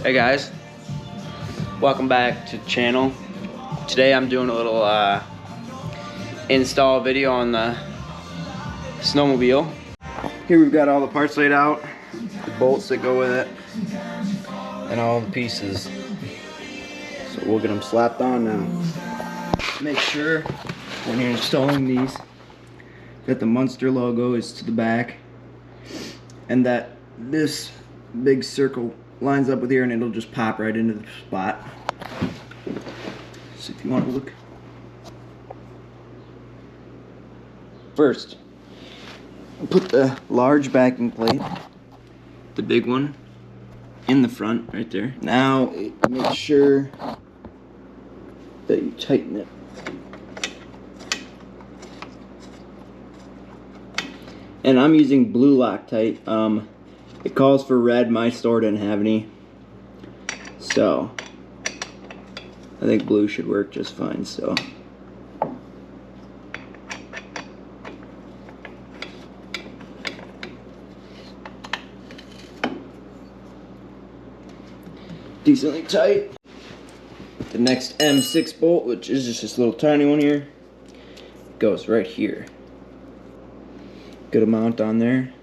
Hey guys, welcome back to the channel. Today I'm doing a little install video on the snowmobile. Here we've got all the parts laid out, the bolts that go with it, and all the pieces. So we'll get them slapped on now. Make sure when you're installing these that the Munster logo is to the back and that this big circle lines up with here, and it'll just pop right into the spot. So if you want to look. First, put the large backing plate, the big one, in the front right there. Now make sure that you tighten it. And I'm using blue Loctite. It calls for red. My store didn't have any, so I think blue should work just fine. So decently tight. The next M6 bolt, which is just this little tiny one here, goes right here. Good amount on there.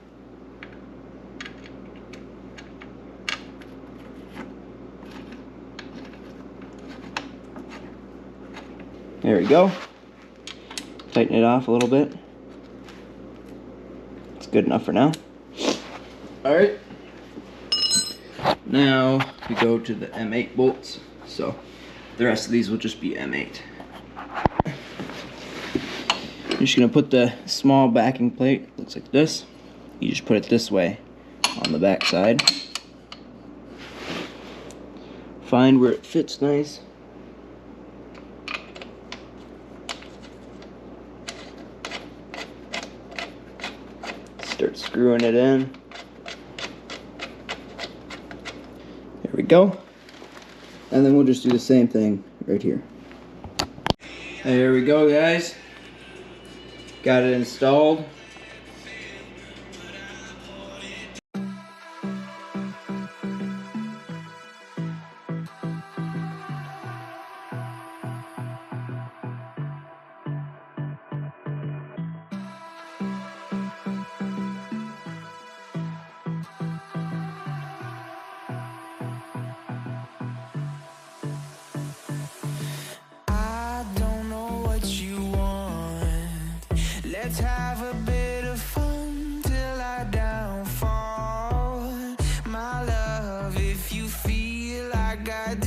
There we go. Tighten it off a little bit. It's good enough for now. Alright. Now we go to the M8 bolts. So the rest of these will just be M8. You're just going to put the small backing plate, looks like this. You just put it this way on the back side. Find where it fits nice. Start screwing it in. There we go. And then we'll just do the same thing right here. There we go, guys. Got it installed. Let's have a bit of fun till I downfall. My love, if you feel I got